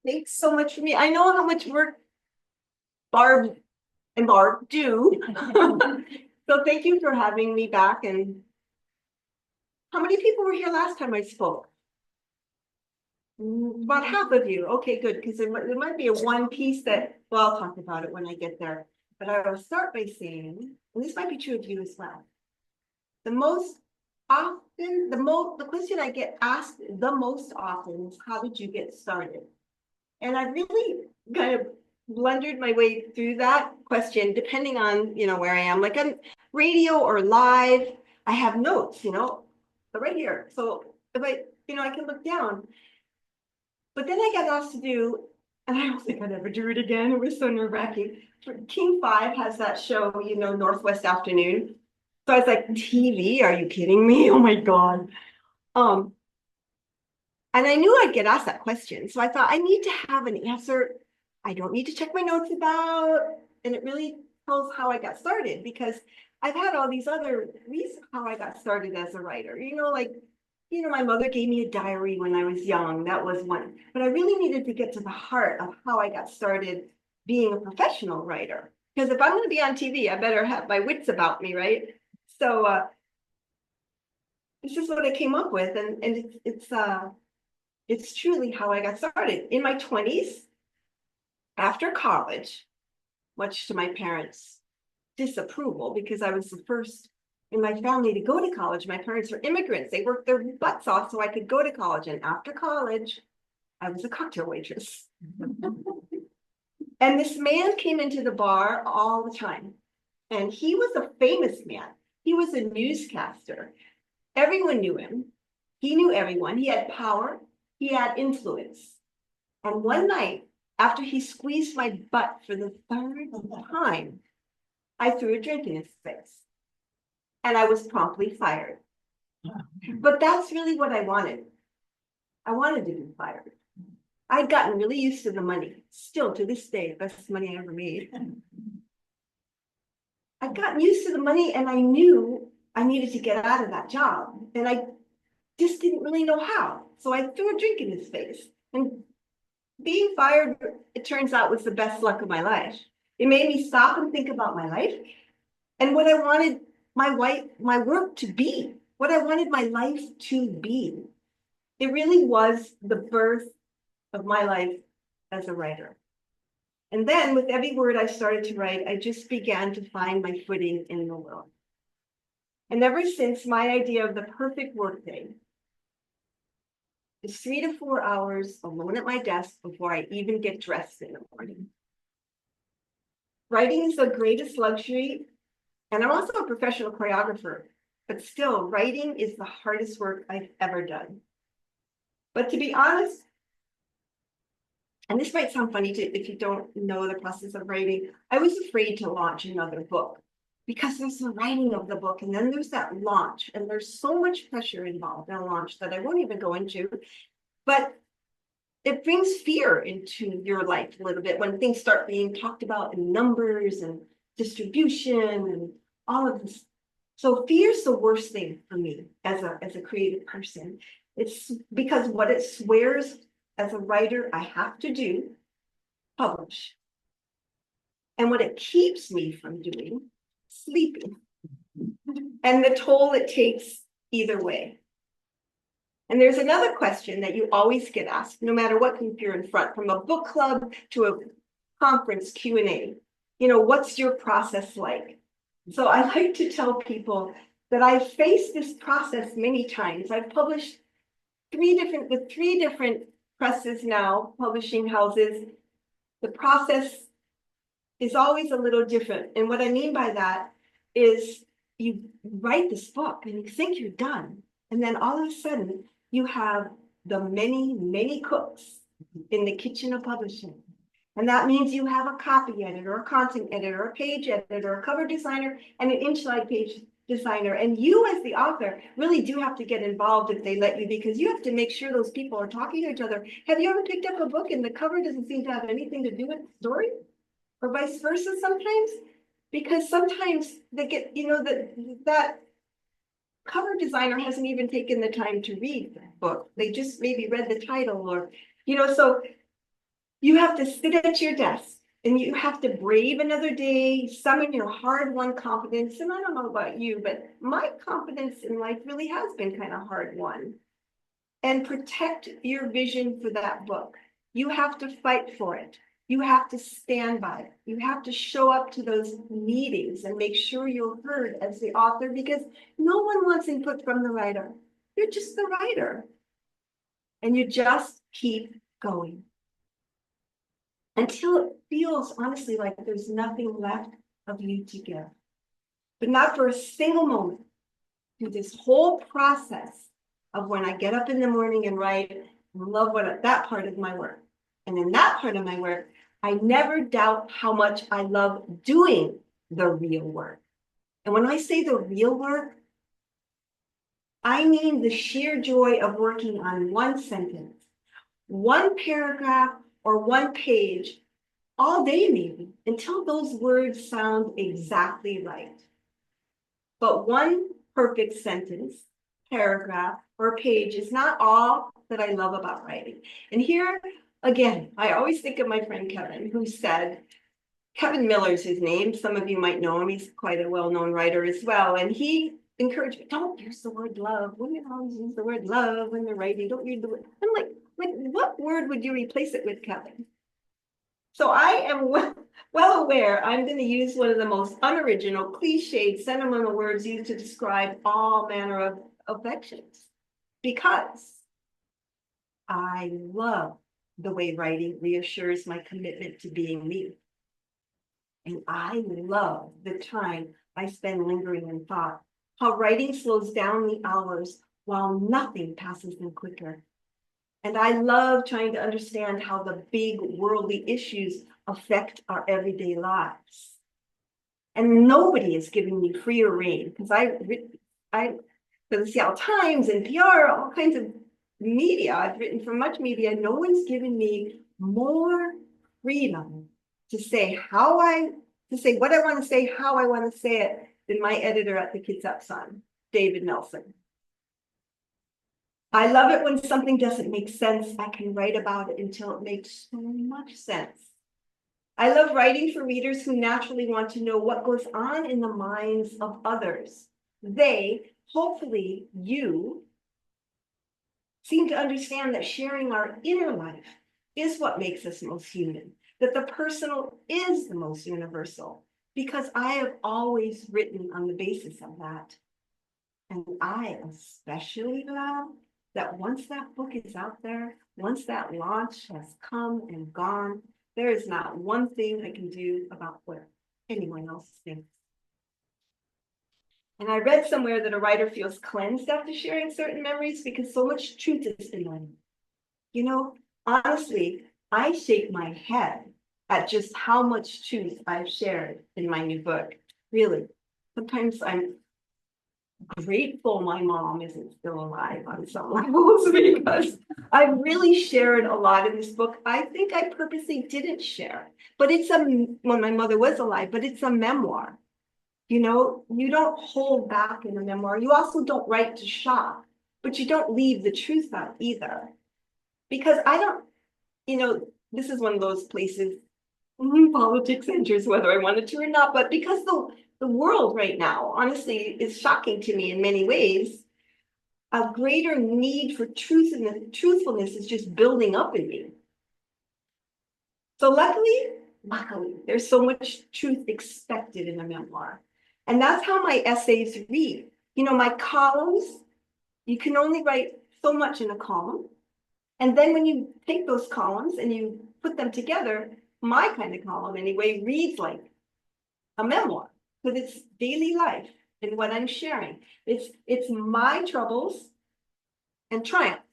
Thanks so much for me. I know how much work Barb and Barb do. So thank you for having me back. And how many people were here last time I spoke? About half of you. Okay, good. Because there might be a one piece that, well, I'll talk about it when I get there. But I will start by saying, and this might be true of you as well. The most the question I get asked the most often is, how did you get started? And I really kind of blundered my way through that question, depending on, where I am. Like on radio or live, I have notes, they're right here. So if I can look down. But then I got asked to do, and I don't think I'd ever do it again. It was so nerve-wracking. King 5 has that show, Northwest Afternoon. So I was like, TV, are you kidding me? Oh my God. Um, and I knew I'd get asked that question. So I thought I need to have an answer I don't need to check my notes about. And it really tells how I got started, because I've had all these other reasons how I got started as a writer. My mother gave me a diary when I was young. That was one. But I really needed to get to the heart of how I got started being a professional writer. Because if I'm going to be on TV, I better have my wits about me, right? So this is what I came up with, and it's truly how I got started in my 20s after college, much to my parents' disapproval, because I was the first in my family to go to college. My parents were immigrants. They worked their butts off so I could go to college. And after college, I was a cocktail waitress. And this man came into the bar all the time. And he was a famous man. He was a newscaster. Everyone knew him. He knew everyone. He had power. He had influence. And one night, after he squeezed my butt for the third time, I threw a drink in his face. And I was promptly fired. But that's really what I wanted. I wanted to be fired. I'd gotten really used to the money. Still to this day, best money I ever made. I'd gotten used to the money, and I knew I needed to get out of that job. And I just didn't really know how. So I threw a drink in his face. And being fired, it turns out, was the best luck of my life. It made me stop and think about my life and what I wanted my work to be, what I wanted my life to be. It really was the birth of my life as a writer. And then with every word I started to write, I just began to find my footing in the world. And ever since, my idea of the perfect workday is 3 to 4 hours alone at my desk before I even get dressed in the morning. Writing is the greatest luxury, and I'm also a professional choreographer, but still, writing is the hardest work I've ever done. But to be honest, and this might sound funny if you don't know the process of writing, I was afraid to launch another book, because there's the writing of the book, and then there's that launch, and there's so much pressure involved in a launch that I won't even go into. But it brings fear into your life a little bit when things start being talked about in numbers and distribution and all of this. So fear is the worst thing for me as a creative person. It's because what it swears as a writer I have to do, publish. And what it keeps me from doing, sleeping. And the toll it takes either way. And there's another question that you always get asked, no matter what group you're in front, from a book club to a conference Q&A. What's your process like? So I like to tell people that I've faced this process many times. I've published with three different presses now, publishing houses. The process is always a little different. And what I mean by that is you write this book and you think you're done. And then all of a sudden, you have the many, many cooks in the kitchen of publishing. And that means you have a copy editor, a content editor, a page editor, a cover designer, and an inside page designer. And you, as the author, really do have to get involved if they let you, because you have to make sure those people are talking to each other. Have you ever picked up a book and the cover doesn't seem to have anything to do with the story? Or vice versa sometimes? Because sometimes they get, that cover designer hasn't even taken the time to read the book. They just maybe read the title, or, so You have to sit at your desk and you have to brave another day, summon your hard-won confidence. And I don't know about you, but my confidence in life really has been kind of hard-won. And protect your vision for that book. You have to fight for it. You have to stand by it. You have to show up to those meetings and make sure you're heard as the author, because no one wants input from the writer. You're just the writer. And you just keep going until it feels honestly like there's nothing left of you to give. But not for a single moment through this whole process of when I get up in the morning and write, I love that part of my work. And in that part of my work, I never doubt how much I love doing the real work. And when I say the real work, I mean the sheer joy of working on one sentence, one paragraph, or one page all day maybe, until those words sound exactly right. But one perfect sentence, paragraph, or page is not all that I love about writing. And here, again, I always think of my friend Kevin, who said, Kevin Miller's his name. Some of you might know him. He's quite a well-known writer as well. And he encouraged me, don't use the word love. Women always use the word love when they're writing. Don't use the word. I'm like, what word would you replace it with, Kevin? So I am well aware I'm going to use one of the most unoriginal, cliched, sentimental words used to describe all manner of affections, because I love the way writing reassures my commitment to being me. And I love the time I spend lingering in thought, how writing slows down the hours while nothing passes them quicker. And I love trying to understand how the big worldly issues affect our everyday lives. And nobody is giving me freer rein, because for the Seattle Times and PR, all kinds of media, I've written for much media, no one's given me more freedom to say what I want to say, how I want to say it, than my editor at the Kitsap Sun, David Nelson. I love it when something doesn't make sense. I can write about it until it makes so much sense. I love writing for readers who naturally want to know what goes on in the minds of others. They, hopefully you, seem to understand that sharing our inner life is what makes us most human, that the personal is the most universal, because I have always written on the basis of that. And I especially love that once that book is out there, once that launch has come and gone, there is not one thing I can do about what anyone else thinks. And I read somewhere that a writer feels cleansed after sharing certain memories because so much truth has been learned. You know, honestly, I shake my head at just how much truth I've shared in my new book. Really, sometimes I'm grateful my mom isn't still alive on some levels, because I really shared a lot in this book. I think I purposely didn't share, but when my mother was alive, but it's a memoir. You know, you don't hold back in a memoir. You also don't write to shock, but you don't leave the truth out either. Because this is one of those places, politics enters whether I wanted to or not, but because the world right now, honestly, is shocking to me in many ways, a greater need for truth and truthfulness is just building up in me. So luckily, there's so much truth expected in a memoir. And that's how my essays read. You know, my columns, you can only write so much in a column. And then when you take those columns and you put them together, my kind of column anyway reads like a memoir, because it's daily life and what I'm sharing. It's my troubles and triumphs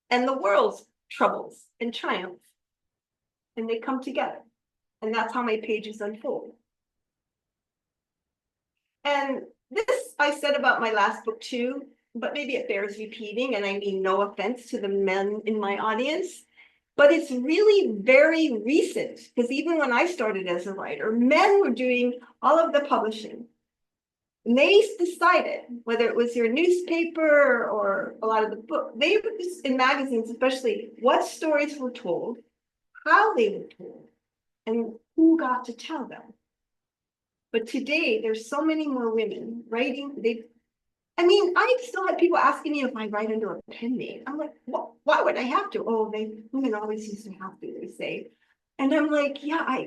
and the world's troubles and triumphs, and they come together. And that's how my pages unfold. And this I said about my last book too, but maybe it bears repeating, and I mean no offense to the men in my audience, but it's really very recent, because even when I started as a writer, men were doing all of the publishing. And they decided, whether it was your newspaper or a lot of the book, they were just in magazines, especially, what stories were told, how they were told, and who got to tell them. But today, there's so many more women writing. I still have people asking me if I write under a pen name. I'm like, why would I have to? Oh, women always used to have to, they say. And I'm like, yeah,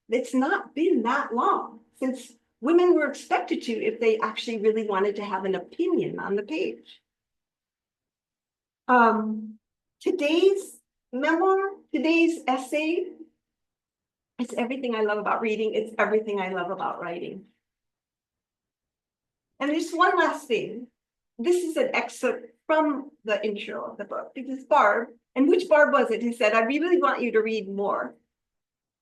it's not been that long since women were expected to if they actually really wanted to have an opinion on the page. Today's memoir, today's essay, it's everything I love about reading. It's everything I love about writing. And there's one last thing. This is an excerpt from the intro of the book, because Barb, and which Barb was it, who said, I really want you to read more.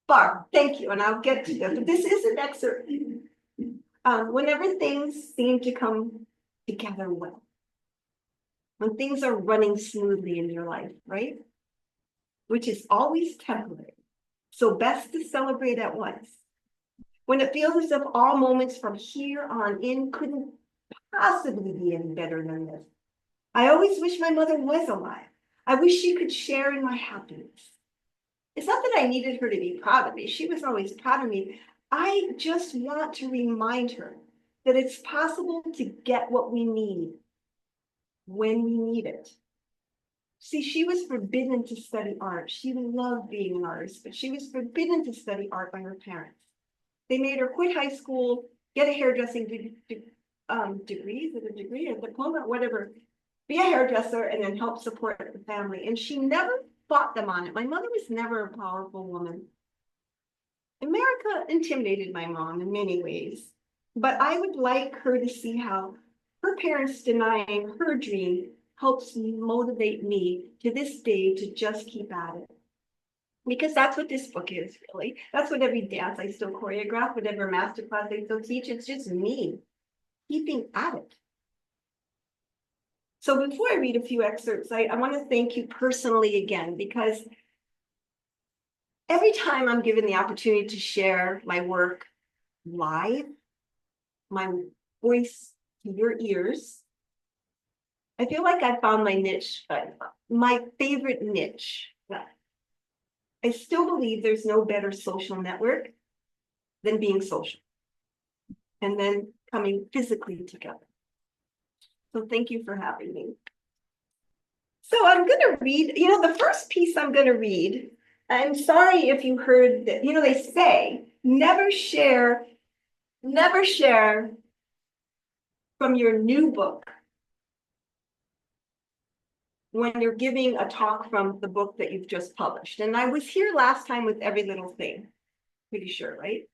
Barb, thank you, and I'll get to that. But this is an excerpt. Whenever things seem to come together well, when things are running smoothly in your life, right? Which is always temporary. So best to celebrate at once. When it feels as if all moments from here on in couldn't possibly be any better than this. I always wish my mother was alive. I wish she could share in my happiness. It's not that I needed her to be proud of me. She was always proud of me. I just want to remind her that it's possible to get what we need when we need it. See, she was forbidden to study art. She loved being an artist, but she was forbidden to study art by her parents. They made her quit high school, get a hairdressing degree, is it a degree, a diploma, whatever, be a hairdresser, and then help support the family. And she never fought them on it. My mother was never a powerful woman. America intimidated my mom in many ways, but I would like her to see how her parents denying her dream helps motivate me to this day to just keep at it. Because that's what this book is, really. That's what every dance I still choreograph, whatever masterclass I still teach, it's just me keeping at it. So before I read a few excerpts, I want to thank you personally again, because every time I'm given the opportunity to share my work live, my voice to your ears, I feel like I found my niche, my favorite niche. I still believe there's no better social network than being social and then coming physically together. So thank you for having me. So I'm going to read, the first piece I'm going to read, I'm sorry if you heard that, they say, never share from your new book when you're giving a talk from the book that you've just published. And I was here last time with Every Little Thing, pretty sure, right?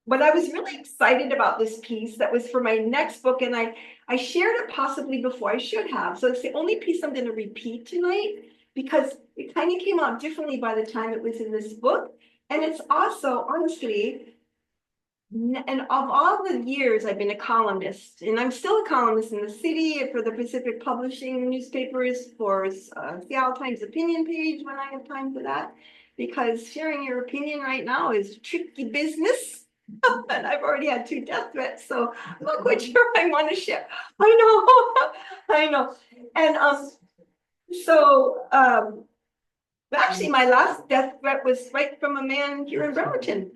But I was really excited about this piece that was for my next book, and I shared it possibly before I should have. So it's the only piece I'm going to repeat tonight, because it kind of came out differently by the time it was in this book. And it's also, honestly, and of all the years I've been a columnist, and I'm still a columnist in the city for the Pacific Publishing newspapers, for Seattle Times opinion page when I have time for that, because sharing your opinion right now is tricky business. And I've already had 2 death threats, so I'm not quite sure I want to share. I know. And actually my last death threat was right from a man here in Bremerton.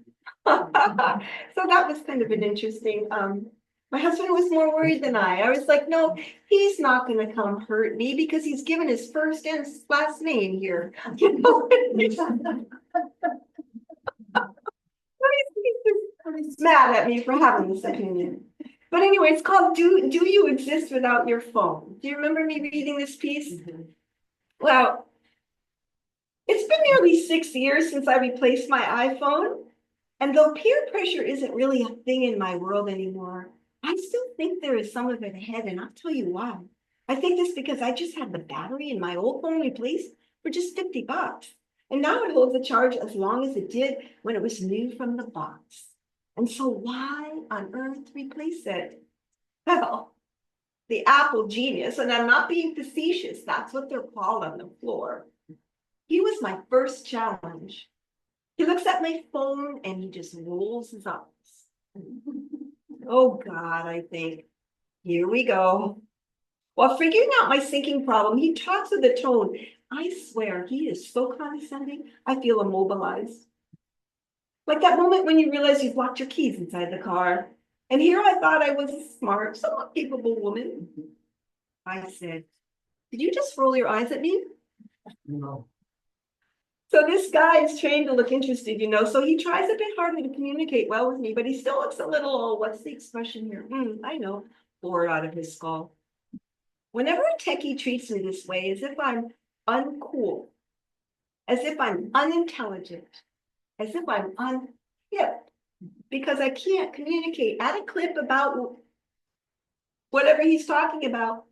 So that was kind of an interesting, my husband was more worried than I was like, no, he's not going to come hurt me because he's given his first and last name here. He's mad at me for having this opinion. But anyway, it's called Do You Exist Without Your Phone? Do you remember me reading this piece? Mm-hmm. Well, it's been nearly 6 years since I replaced my iPhone. And though peer pressure isn't really a thing in my world anymore, I still think there is some of it ahead, and I'll tell you why. I think this because I just had the battery in my old phone replaced for just $50. And now it holds a charge as long as it did when it was new from the box. And so why on earth replace it? Well, the Apple genius, and I'm not being facetious, that's what they're called on the floor. He was my first challenge. He looks at my phone and he just rolls his eyes. Oh God, I think, here we go. While figuring out my syncing problem, he talks with a tone I swear, he is so condescending, I feel immobilized. Like that moment when you realize you've locked your keys inside the car. And here I thought I was a smart, somewhat capable woman. I said, did you just roll your eyes at me? No. So this guy is trained to look interested, so he tries a bit harder to communicate well with me, but he still looks a little, oh, what's the expression here? I know, bored out of his skull. Whenever a techie treats me this way, as if I'm uncool, as if I'm unintelligent, as if I'm unhip, because I can't communicate at a clip about whatever he's talking about,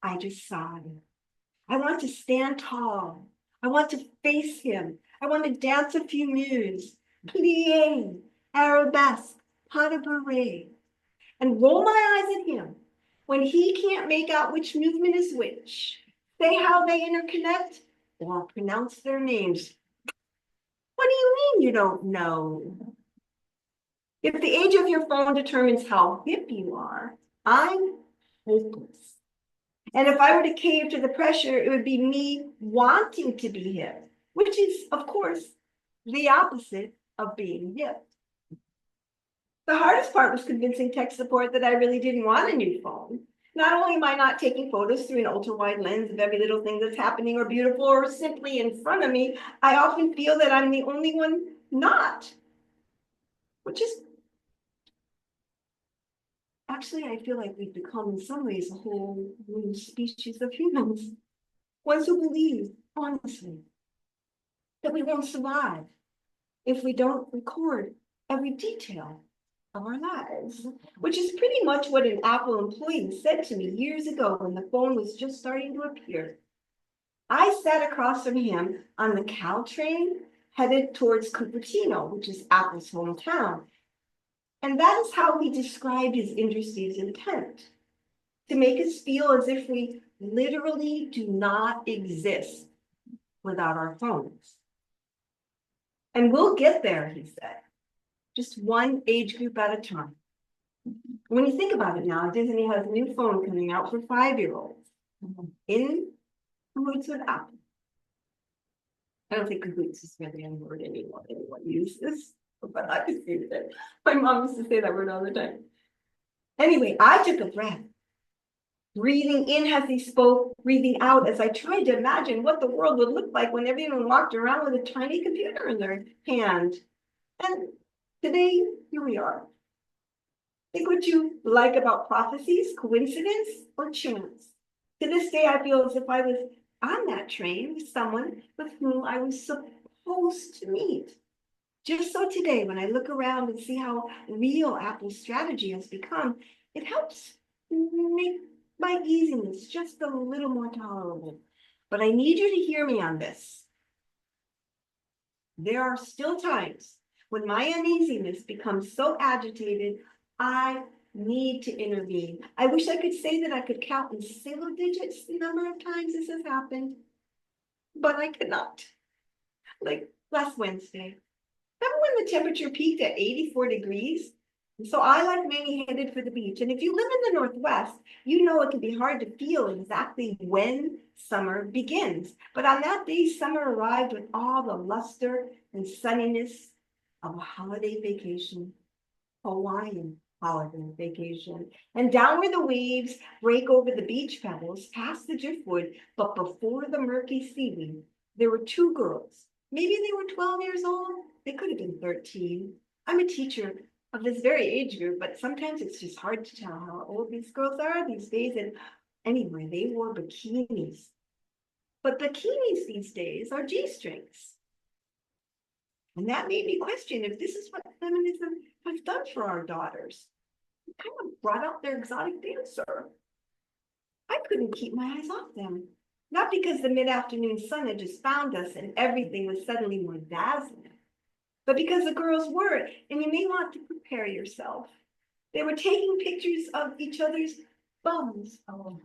I just sigh. I want to stand tall. I want to face him. I want to dance a few moves, plie, arabesque, pas de bourrée, and roll my eyes at him when he can't make out which movement is which, say how they interconnect, or pronounce their names. What do you mean you don't know? If the age of your phone determines how hip you are, I'm hopeless. And if I were to cave to the pressure, it would be me wanting to be hip, which is, of course, the opposite of being hip. The hardest part was convincing tech support that I really didn't want a new phone. Not only am I not taking photos through an ultra-wide lens of every little thing that's happening or beautiful or simply in front of me, I often feel that I'm the only one not, which is actually, I feel like we've become in some ways a whole new species of humans. Ones who believe, honestly, that we won't survive if we don't record every detail of our lives, which is pretty much what an Apple employee said to me years ago when the phone was just starting to appear. I sat across from him on the Caltrain headed towards Cupertino, which is Apple's hometown. And that is how he described his industry's intent, to make us feel as if we literally do not exist without our phones. And we'll get there, he said, just one age group at a time. When you think about it now, Disney has a new phone coming out for 5-year-olds in cahoots with Apple. I don't think cahoots is really a word anyone uses, but I just use it. My mom used to say that word all the time. Anyway, I took a breath, breathing in as he spoke, breathing out as I tried to imagine what the world would look like when everyone walked around with a tiny computer in their hand. And today, here we are. Think what you like about prophecies, coincidence, or chance. To this day, I feel as if I was on that train with someone with whom I was supposed to meet. Just so today, when I look around and see how real Apple's strategy has become, it helps make my easiness just a little more tolerable. But I need you to hear me on this. There are still times when my uneasiness becomes so agitated, I need to intervene. I wish I could say that I could count in single digits the number of times this has happened, but I cannot. Like last Wednesday, remember when the temperature peaked at 84 degrees? And so I, like many, headed for the beach. And if you live in the Northwest, you know it can be hard to feel exactly when summer begins. But on that day, summer arrived with all the luster and sunniness of a holiday vacation, Hawaiian holiday vacation. And down where the waves break over the beach pebbles, past the driftwood, but before the murky seaweed, there were two girls. Maybe they were 12 years old. They could have been 13. I'm a teacher of this very age group, but sometimes it's just hard to tell how old these girls are these days. And anyway, they wore bikinis. But bikinis these days are G-strings. And that made me question if this is what feminism has done for our daughters. It kind of brought out their exotic dancer. I couldn't keep my eyes off them. Not because the mid-afternoon sun had just found us and everything was suddenly more dazzling, but because the girls were, and you may want to prepare yourself. They were taking pictures of each other's bums. Oh.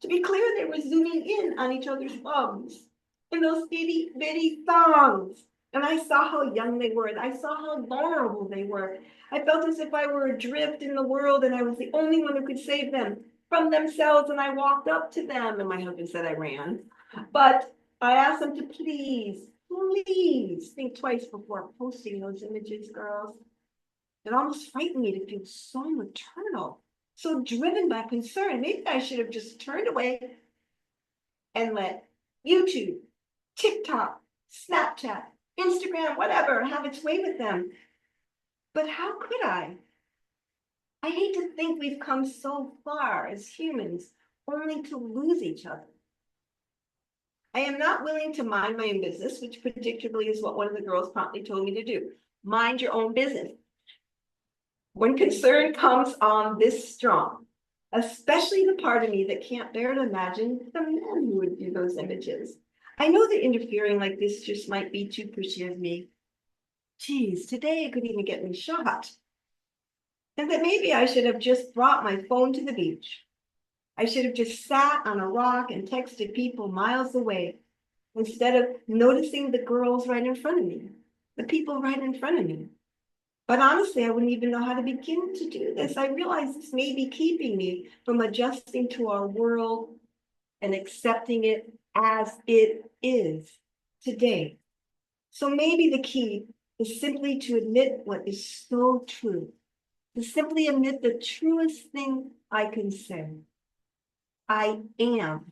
To be clear, they were zooming in on each other's bums in those itty bitty thongs. And I saw how young they were, and I saw how vulnerable they were. I felt as if I were adrift in the world and I was the only one who could save them from themselves. And I walked up to them, and my husband said I ran. But I asked them to please think twice before posting those images, girls. It almost frightened me to feel so maternal, so driven by concern. Maybe I should have just turned away and let YouTube, TikTok, Snapchat, Instagram, whatever, have its way with them. But how could I? I hate to think we've come so far as humans only to lose each other. I am not willing to mind my own business, which predictably is what one of the girls promptly told me to do. Mind your own business. When concern comes on this strong, especially the part of me that can't bear to imagine the man who would view those images. I know that interfering like this just might be too pushy of me. Geez, today it could even get me shot. And that maybe I should have just brought my phone to the beach. I should have just sat on a rock and texted people miles away instead of noticing the girls right in front of me, the people right in front of me. But honestly, I wouldn't even know how to begin to do this. I realize this may be keeping me from adjusting to our world and accepting it as it is today. So maybe the key is simply to admit what is so true, to simply admit the truest thing I can say. I am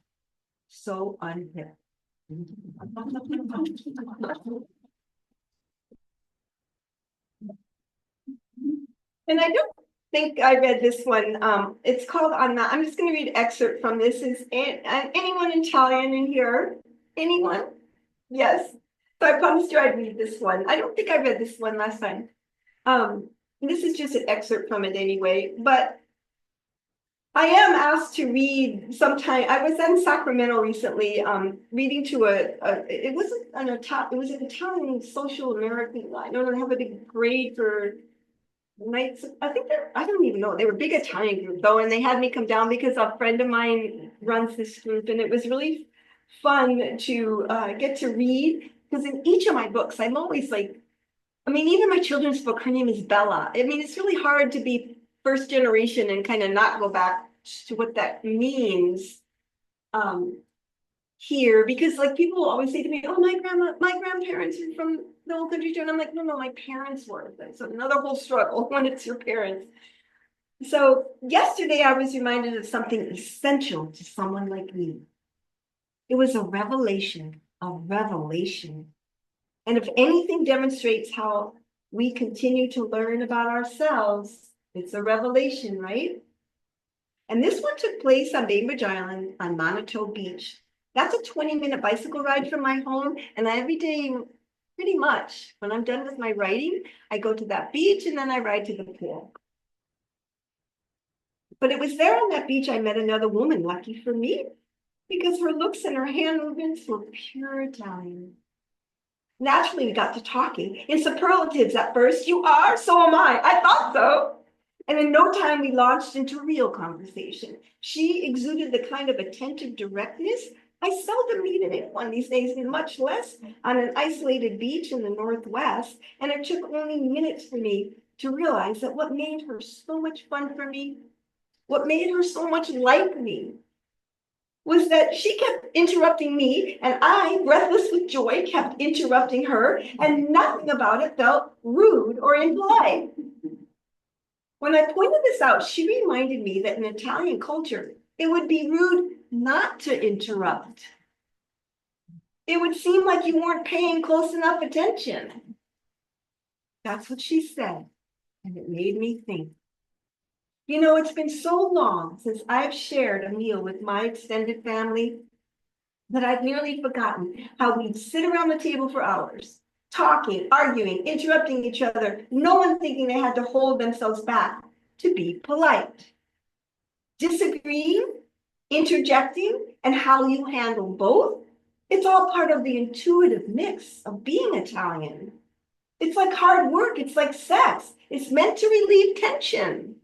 so unhip. And I don't think I read this one. It's called I'm Not. I'm just going to read an excerpt from this. Is anyone Italian in here? Anyone? Yes. So I promised you I'd read this one. I don't think I read this one last time. This is just an excerpt from it anyway, but I am asked to read sometime. I was in Sacramento recently, reading to it wasn't it was an Italian social American. I don't know, they have a big parade for nights. I think I don't even know. They were a big Italian group though, and they had me come down because a friend of mine runs this group, and it was really fun to get to read. Because in each of my books, I'm always like, I mean, even my children's book, her name is Bella. I mean, it's really hard to be first generation and kind of not go back to what that means here, because like people will always say to me, oh, my grandparents are from the old country too. And I'm like, no, my parents were. That's another whole struggle when it's your parents. So yesterday I was reminded of something essential to someone like me. It was a revelation, a revelation. And if anything demonstrates how we continue to learn about ourselves, it's a revelation, right? And this one took place on Bainbridge Island on Manitou Beach. That's a 20-minute bicycle ride from my home. And every day, pretty much, when I'm done with my writing, I go to that beach and then I ride to the pool. But it was there on that beach I met another woman, lucky for me, because her looks and her hand movements were pure Italian. Naturally, we got to talking in superlatives at first. You are, so am I thought so. And in no time, we launched into real conversation. She exuded the kind of attentive directness I seldom meet in anyone these days, and much less on an isolated beach in the Northwest. And it took only minutes for me to realize that what made her so much fun for me, what made her so much like me, was that she kept interrupting me, and I, breathless with joy, kept interrupting her, and nothing about it felt rude or impolite. When I pointed this out, she reminded me that in Italian culture, it would be rude not to interrupt. It would seem like you weren't paying close enough attention. That's what she said, and it made me think. You know, it's been so long since I've shared a meal with my extended family that I've nearly forgotten how we'd sit around the table for hours, talking, arguing, interrupting each other, no one thinking they had to hold themselves back to be polite. Disagreeing, interjecting, and how you handle both, it's all part of the intuitive mix of being Italian. It's like hard work, it's like sex. It's meant to relieve tension.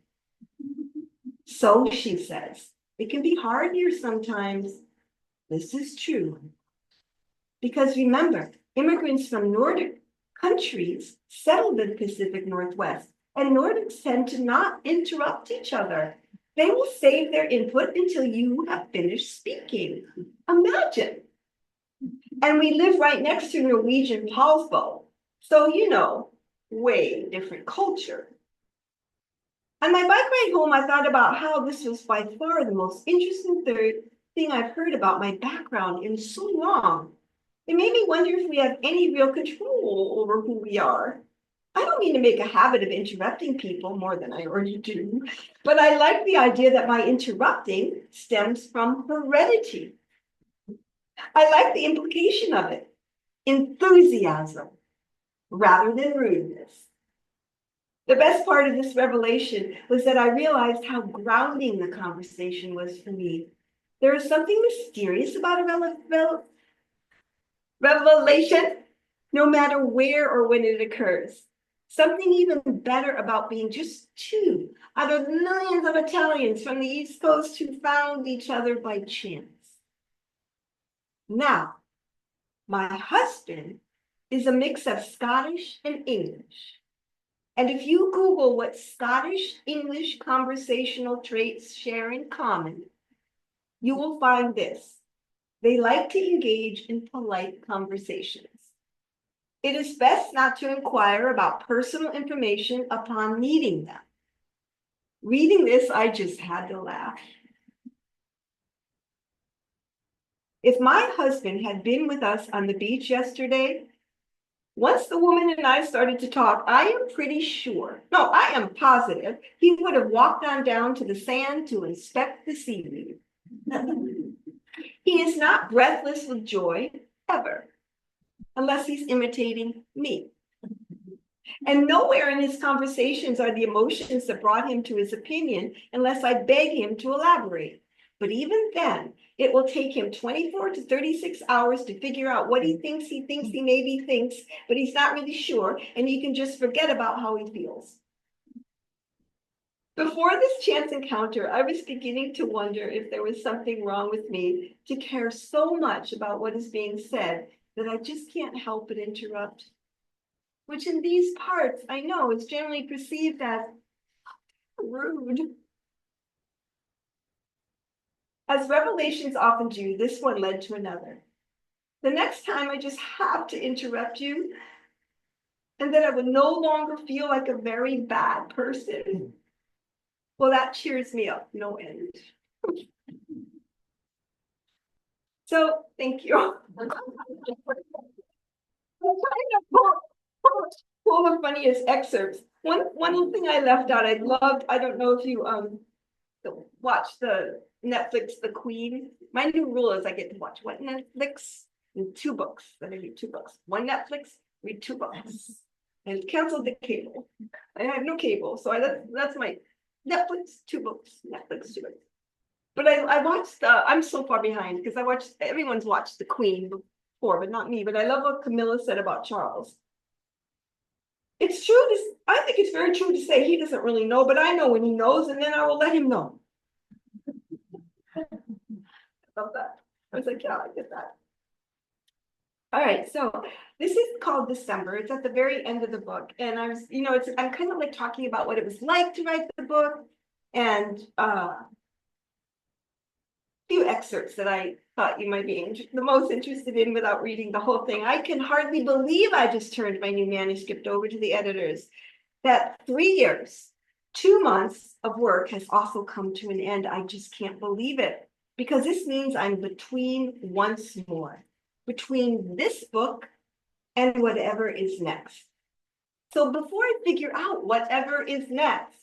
So she says, it can be hard here sometimes. This is true. Because remember, immigrants from Nordic countries settled in the Pacific Northwest, and Nordics tend to not interrupt each other. They will save their input until you have finished speaking. Imagine. And we live right next to Norwegian Poulsbo. So, way different culture. On my bike ride home, I thought about how this was by far the most interesting thing I've heard about my background in so long. It made me wonder if we have any real control over who we are. I don't mean to make a habit of interrupting people more than I already do, but I like the idea that my interrupting stems from heredity. I like the implication of it, enthusiasm rather than rudeness. The best part of this revelation was that I realized how grounding the conversation was for me. There is something mysterious about a revelation, no matter where or when it occurs. Something even better about being just two out of millions of Italians from the East Coast who found each other by chance. Now, my husband is a mix of Scottish and English. And if you Google what Scottish English conversational traits share in common, you will find this. They like to engage in polite conversations. It is best not to inquire about personal information upon meeting them. Reading this, I just had to laugh. If my husband had been with us on the beach yesterday, once the woman and I started to talk, I am pretty sure, no, I am positive, he would have walked on down to the sand to inspect the seaweed. He is not breathless with joy, ever, unless he's imitating me. And nowhere in his conversations are the emotions that brought him to his opinion, unless I beg him to elaborate. But even then, it will take him 24 to 36 hours to figure out what he thinks he maybe thinks, but he's not really sure, and you can just forget about how he feels. Before this chance encounter, I was beginning to wonder if there was something wrong with me to care so much about what is being said that I just can't help but interrupt, which in these parts, I know, is generally perceived as rude. As revelations often do, this one led to another. The next time I just have to interrupt you, and then I would no longer feel like a very bad person. Well, that cheers me up, no end. So, thank you. I'm trying to pull the funniest excerpts. One little thing I left out, I don't know if you watch the Netflix The Queen. My new rule is I get to watch one Netflix and 2 books. Then I read 2 books. One Netflix, read 2 books. And canceled the cable. I have no cable, so that's my Netflix, 2 books, Netflix, 2 books. But I watched, I'm so far behind because everyone's watched The Queen before, but not me. But I love what Camilla said about Charles. It's true, I think it's very true to say he doesn't really know, but I know when he knows, and then I will let him know. I love that. I was like, yeah, I get that. All right, so this is called December. It's at the very end of the book. And I was, I'm kind of like talking about what it was like to write the book and few excerpts that I thought you might be the most interested in without reading the whole thing. I can hardly believe I just turned my new manuscript over to the editors. That 3 years, 2 months of work has also come to an end. I just can't believe it because this means I'm between once more, between this book and whatever is next. So before I figure out whatever is next,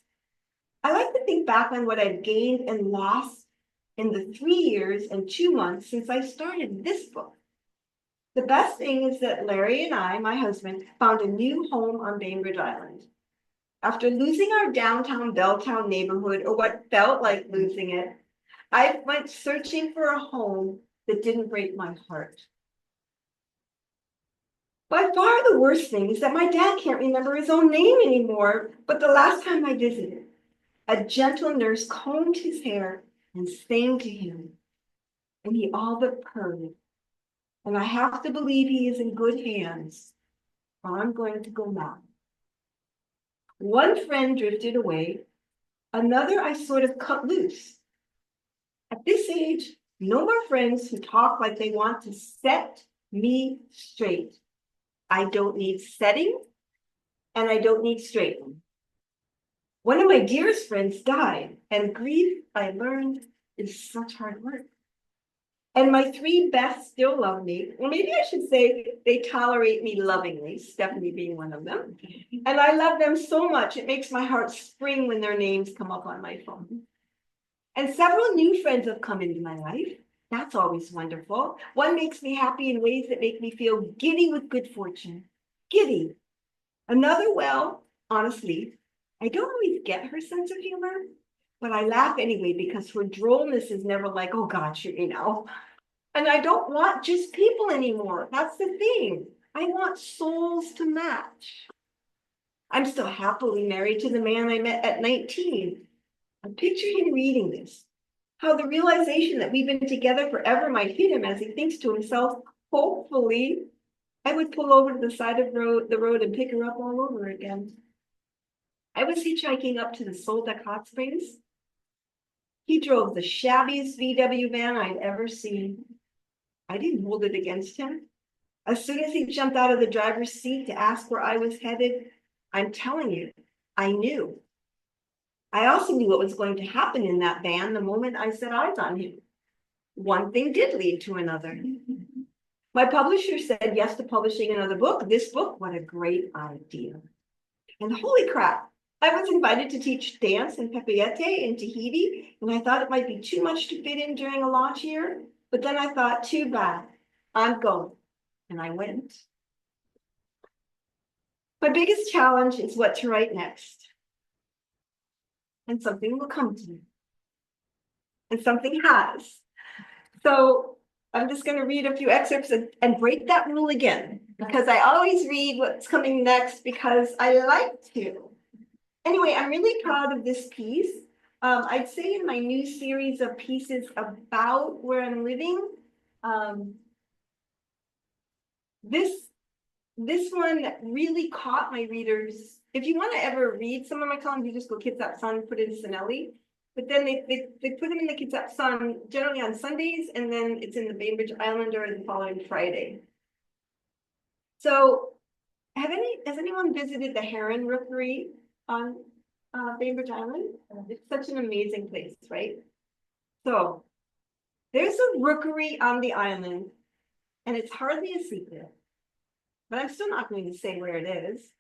I like to think back on what I've gained and lost in the 3 years and 2 months since I started this book. The best thing is that Larry and I, my husband, found a new home on Bainbridge Island. After losing our downtown Belltown neighborhood, or what felt like losing it, I went searching for a home that didn't break my heart. By far the worst thing is that my dad can't remember his own name anymore, but the last time I visited, a gentle nurse combed his hair and sang to him, and he all but purred. And I have to believe he is in good hands, or I'm going to go mad. One friend drifted away, another I sort of cut loose. At this age, no more friends who talk like they want to set me straight. I don't need setting and I don't need straightening. One of my dearest friends died, and grief, I learned, is such hard work. And my three best still love me. Well, maybe I should say they tolerate me lovingly, Stephanie being one of them. And I love them so much, it makes my heart spring when their names come up on my phone. And several new friends have come into my life. That's always wonderful. One makes me happy in ways that make me feel giddy with good fortune. Giddy. Another, well, honestly, I don't always get her sense of humor, but I laugh anyway because her drollness is never like, oh God, shoot me now. And I don't want just people anymore. That's the thing. I want souls to match. I'm still happily married to the man I met at 19. I picture him reading this, how the realization that we've been together forever might hit him as he thinks to himself, hopefully, I would pull over to the side of the road and pick her up all over again. I was hitchhiking up to the Solduck Hot Springs. He drove the shabbiest VW van I'd ever seen. I didn't hold it against him. As soon as he jumped out of the driver's seat to ask where I was headed, I'm telling you, I knew. I also knew what was going to happen in that van the moment I set eyes on him. One thing did lead to another. My publisher said yes to publishing another book. This book, what a great idea. And holy crap, I was invited to teach dance and papiete in Tahiti, and I thought it might be too much to fit in during a launch year. But then I thought, too bad, I'm going, and I went. My biggest challenge is what to write next. And something will come to me. And something has. So I'm just going to read a few excerpts and break that rule again, because I always read what's coming next because I like to. Anyway, I'm really proud of this piece. I'd say in my new series of pieces about where I'm living, this one really caught my readers. If you want to ever read some of my columns, you just go Kids Up Sun, put in Sanelli. But then they put them in the Kids Up Sun generally on Sundays, and then it's in the Bainbridge Islander the following Friday. So has anyone visited the Heron Rookery on Bainbridge Island? It's such an amazing place, right? So there's a rookery on the island, and it's hardly a secret, but I'm still not going to say where it is.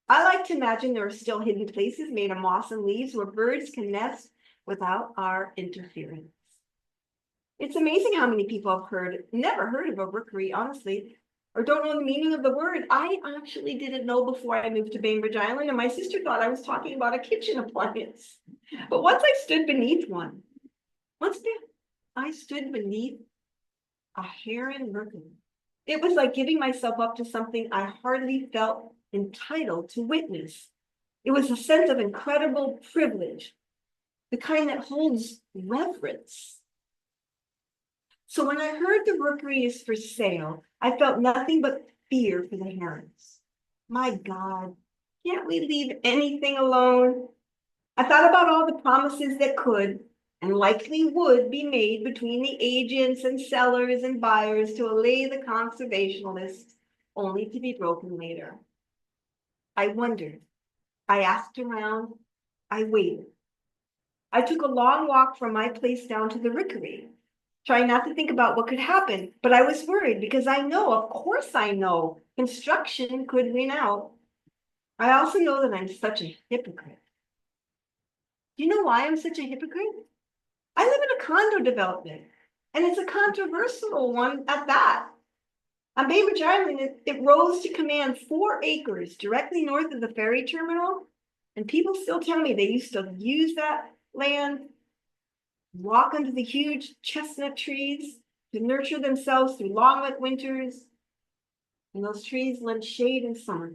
I like to imagine there are still hidden places made of moss and leaves where birds can nest without our interference. It's amazing how many people have never heard of a rookery, honestly, or don't know the meaning of the word. I actually didn't know before I moved to Bainbridge Island, and my sister thought I was talking about a kitchen appliance. But once I stood beneath one, I stood beneath a heron rookery. It was like giving myself up to something I hardly felt entitled to witness. It was a sense of incredible privilege, the kind that holds reverence. So when I heard the rookery is for sale, I felt nothing but fear for the herons. My God, can't we leave anything alone? I thought about all the promises that could and likely would be made between the agents and sellers and buyers to allay the conservationists, only to be broken later. I wondered. I asked around. I waited. I took a long walk from my place down to the rookery, trying not to think about what could happen, but I was worried because I know, of course I know, construction could win out. I also know that I'm such a hypocrite. Do you know why I'm such a hypocrite? I live in a condo development, and it's a controversial one at that. On Bainbridge Island, it rose to command 4 acres directly north of the ferry terminal, and people still tell me they used to use that land, walk under the huge chestnut trees to nurture themselves through long wet winters, and those trees lend shade in summer.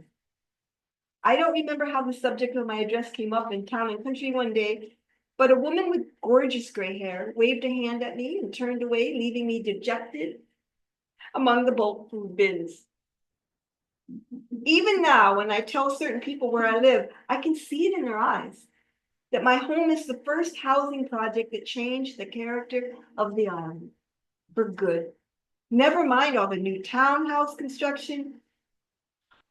I don't remember how the subject of my address came up in Town and Country one day, but a woman with gorgeous gray hair waved a hand at me and turned away, leaving me dejected among the bulk food bins. Even now, when I tell certain people where I live, I can see it in their eyes, that my home is the first housing project that changed the character of the island for good. Never mind all the new townhouse construction,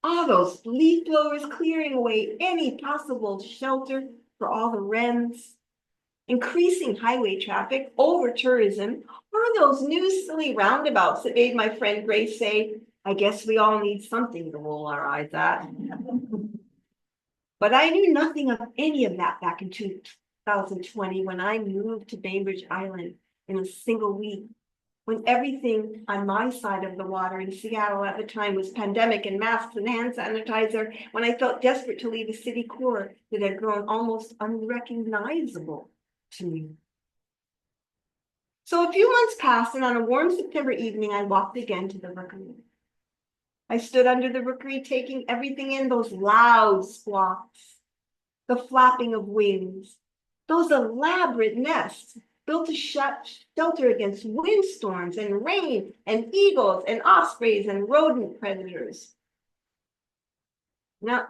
all those leaf blowers clearing away any possible shelter for all the wrens, increasing highway traffic, over tourism, or those new silly roundabouts that made my friend Grace say, I guess we all need something to roll our eyes at. But I knew nothing of any of that back in 2020 when I moved to Bainbridge Island in a single week, when everything on my side of the water in Seattle at the time was pandemic and masks and hand sanitizer, when I felt desperate to leave a city core that had grown almost unrecognizable to me. So a few months passed, and on a warm September evening, I walked again to the rookery. I stood under the rookery, taking everything in, those loud squawks, the flapping of wings, those elaborate nests built to shelter against windstorms and rain and eagles and ospreys and rodent predators. Now,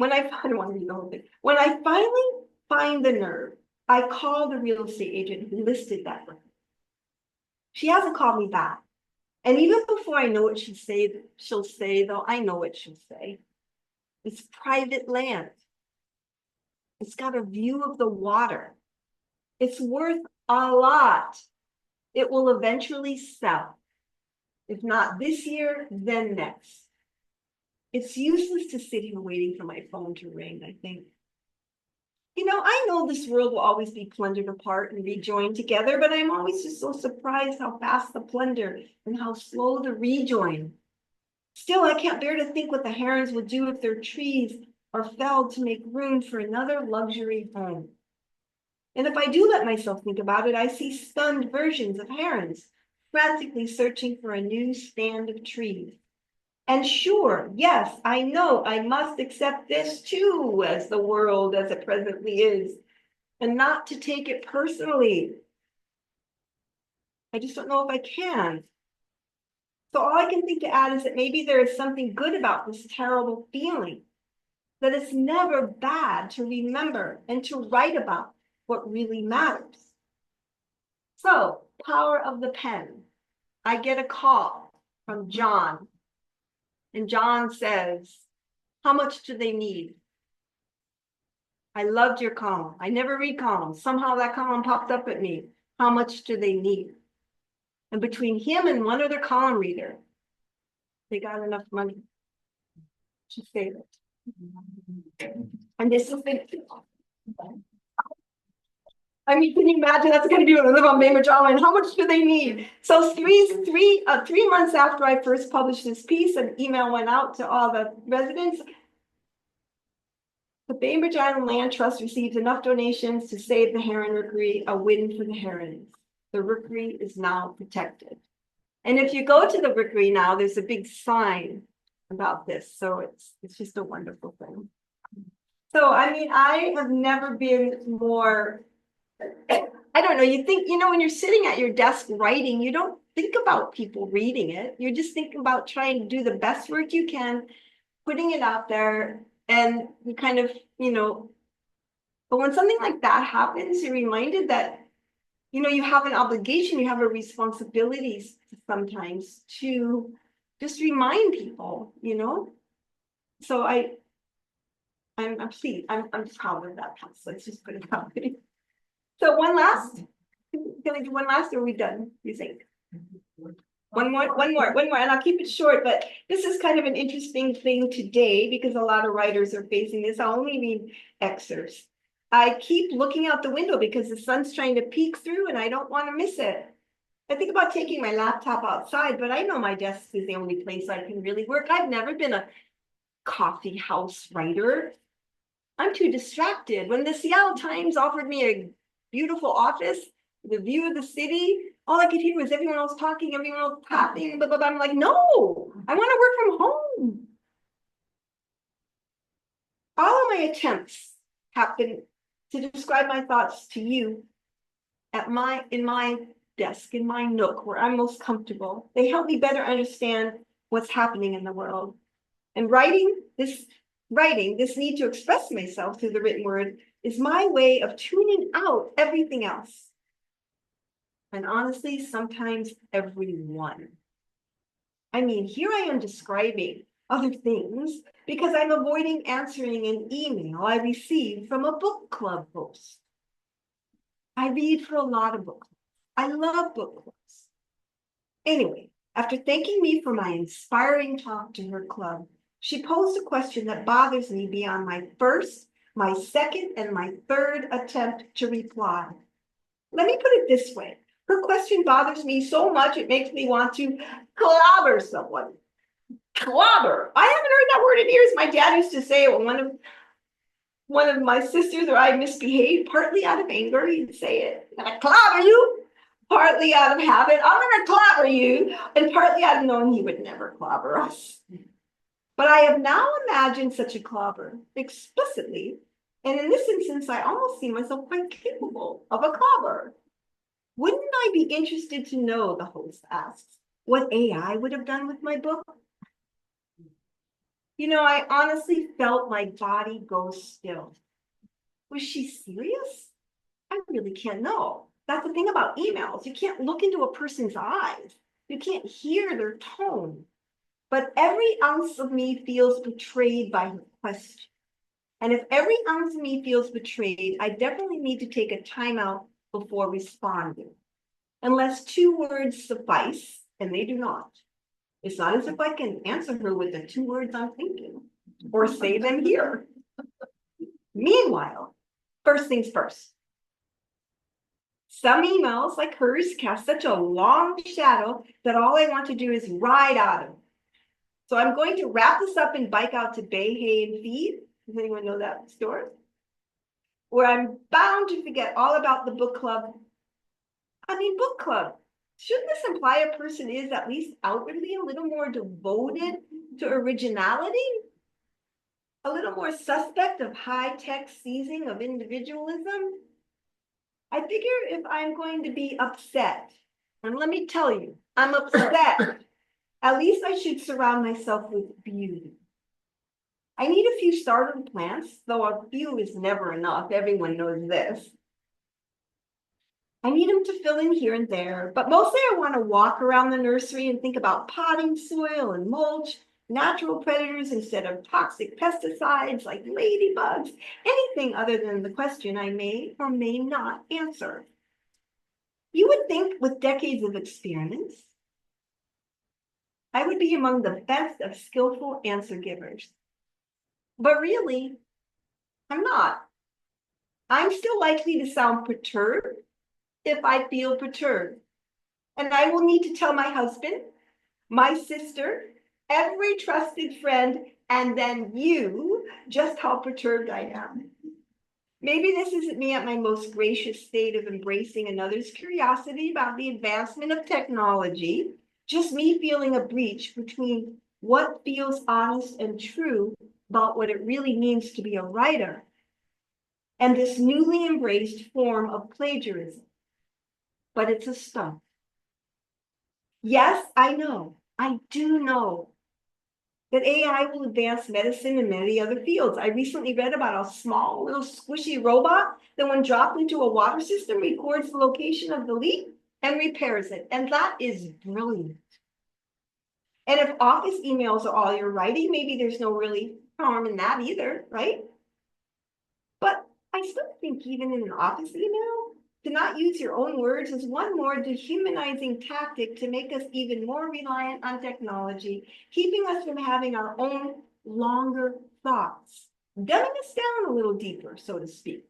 I don't want to read the whole thing. When I finally find the nerve, I call the real estate agent who listed that rookery. She hasn't called me back. And even before I know what she'll say, though, I know what she'll say. It's private land. It's got a view of the water. It's worth a lot. It will eventually sell. If not this year, then next. It's useless to sit here waiting for my phone to ring, I think. I know this world will always be plundered apart and rejoined together, but I'm always just so surprised how fast the plunder and how slow the rejoin. Still, I can't bear to think what the herons would do if their trees are felled to make room for another luxury home. And if I do let myself think about it, I see stunned versions of herons frantically searching for a new stand of trees. And sure, yes, I know I must accept this too as the world as it presently is, and not to take it personally. I just don't know if I can. So all I can think to add is that maybe there is something good about this terrible feeling, that it's never bad to remember and to write about what really matters. So, power of the pen. I get a call from John. And John says, how much do they need? I loved your column. I never read columns. Somehow that column popped up at me. How much do they need? And between him and one other column reader, they got enough money to save it. And this is the, can you imagine that's going to be when I live on Bainbridge Island? How much do they need? So 3 months after I first published this piece, an email went out to all the residents. The Bainbridge Island Land Trust received enough donations to save the heron rookery, a win for the herons. The rookery is now protected. And if you go to the rookery now, there's a big sign about this. So it's just a wonderful thing. So, I have never been more, I don't know, you think, when you're sitting at your desk writing, you don't think about people reading it. You just think about trying to do the best work you can, putting it out there, and you kind of, but when something like that happens, you're reminded that, you have an obligation, you have a responsibility sometimes to just remind people, So I'm pleased, I'm proud of that. Let's just put it out there. So can I do one last, or are we done, you think? One more, and I'll keep it short, but this is kind of an interesting thing today because a lot of writers are facing this. I'll only read excerpts. I keep looking out the window because the sun's trying to peek through and I don't want to miss it. I think about taking my laptop outside, but I know my desk is the only place I can really work. I've never been a coffee house writer. I'm too distracted. When the Seattle Times offered me a beautiful office, the view of the city, all I could hear was everyone else talking, everyone else clapping, blah, blah, blah. I'm like, no, I want to work from home. All of my attempts have been to describe my thoughts to you in my desk, in my nook where I'm most comfortable. They help me better understand what's happening in the world. And this need to express myself through the written word is my way of tuning out everything else. And honestly, sometimes everyone. I mean, here I am describing other things because I'm avoiding answering an email I received from a book club host. I read for a lot of book clubs. I love book clubs. Anyway, after thanking me for my inspiring talk to her club, she posed a question that bothers me beyond my first, my second, and my third attempt to reply. Let me put it this way. Her question bothers me so much it makes me want to clobber someone. Clobber. I haven't heard that word in years. My dad used to say it when one of my sisters or I misbehaved, partly out of anger. He'd say it. I'm gonna clobber you. Partly out of habit. I'm gonna clobber you. And partly out of knowing he would never clobber us. But I have now imagined such a clobber explicitly. And in this instance, I almost see myself quite capable of a clobber. Wouldn't I be interested to know, the host asks, what AI would have done with my book? You know, I honestly felt my body go still. Was she serious? I really can't know. That's the thing about emails. You can't look into a person's eyes. You can't hear their tone. But every ounce of me feels betrayed by her question. And if every ounce of me feels betrayed, I definitely need to take a timeout before responding. Unless 2 words suffice, and they do not. It's not as if I can answer her with the 2 words I'm thinking, or say them here. Meanwhile, first things first. Some emails like hers cast such a long shadow that all I want to do is ride out of them. So I'm going to wrap this up and bike out to Bay, Hay, and Feed. Does anyone know that store? Where I'm bound to forget all about the book club. I mean, book club. Shouldn't this imply a person is at least outwardly a little more devoted to originality? A little more suspect of high-tech seizing of individualism? I figure if I'm going to be upset, and let me tell you, I'm upset, at least I should surround myself with beauty. I need a few starter plants, though a few is never enough. Everyone knows this. I need them to fill in here and there, but mostly I want to walk around the nursery and think about potting soil and mulch, natural predators instead of toxic pesticides like ladybugs, anything other than the question I may or may not answer. You would think with decades of experience, I would be among the best of skillful answer givers. But really, I'm not. I'm still likely to sound perturbed if I feel perturbed. And I will need to tell my husband, my sister, every trusted friend, and then you just how perturbed I am. Maybe this isn't me at my most gracious state of embracing another's curiosity about the advancement of technology, just me feeling a breach between what feels honest and true about what it really means to be a writer and this newly embraced form of plagiarism. But it's a stunt. Yes, I do know that AI will advance medicine and many other fields. I recently read about a small little squishy robot that when dropped into a water system records the location of the leak and repairs it. And that is brilliant. And if office emails are all you're writing, maybe there's no really harm in that either, right? But I still think even in an office email, to not use your own words is one more dehumanizing tactic to make us even more reliant on technology, keeping us from having our own longer thoughts, dumbing us down a little deeper, so to speak.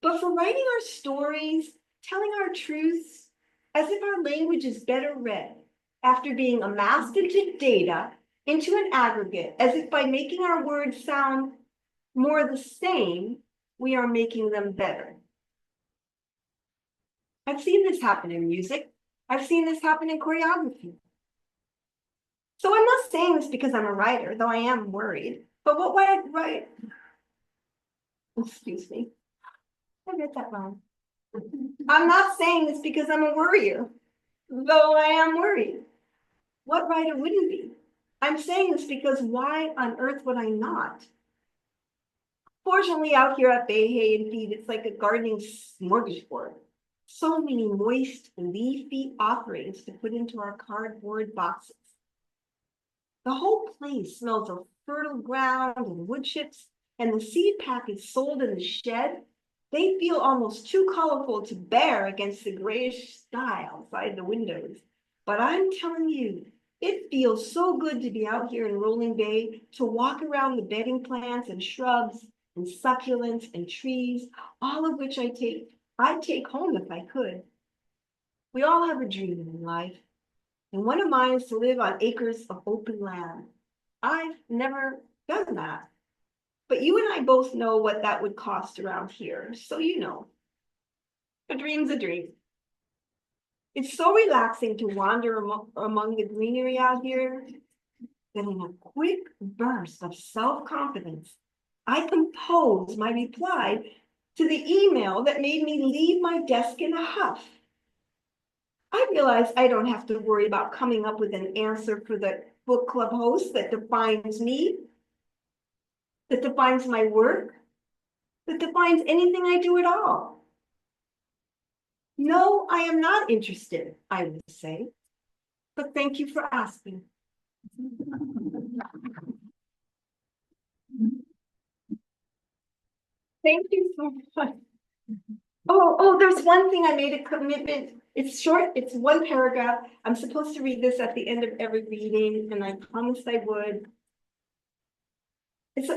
But for writing our stories, telling our truths, as if our language is better read after being amassed into data, into an aggregate, as if by making our words sound more the same, we are making them better. I've seen this happen in music. I've seen this happen in choreography. So I'm not saying this because I'm a writer, though I am worried. But what would I write? Excuse me. I read that wrong. I'm not saying this because I'm a worrier, though I am worried. What writer wouldn't be? I'm saying this because why on earth would I not? Fortunately, out here at Bay, Hay, and Feed, it's like a gardening smorgasbord. So many moist, leafy offerings to put into our cardboard boxes. The whole place smells of fertile ground and wood chips, and the seed packets sold in the shed, they feel almost too colorful to bear against the grayish sky outside the windows. But I'm telling you, it feels so good to be out here in Rolling Bay, to walk around the bedding plants and shrubs and succulents and trees, all of which I'd take home if I could. We all have a dream in life, and one of mine is to live on acres of open land. I've never done that, but you and I both know what that would cost around here, so you know. A dream's a dream. It's so relaxing to wander among the greenery out here that in a quick burst of self-confidence, I compose my reply to the email that made me leave my desk in a huff. I realize I don't have to worry about coming up with an answer for the book club host that defines me, that defines my work, that defines anything I do at all. No, I am not interested, I would say, but thank you for asking. Thank you so much. Oh, there's one thing I made a commitment. It's short, it's one paragraph. I'm supposed to read this at the end of every reading, and I promised I would. It's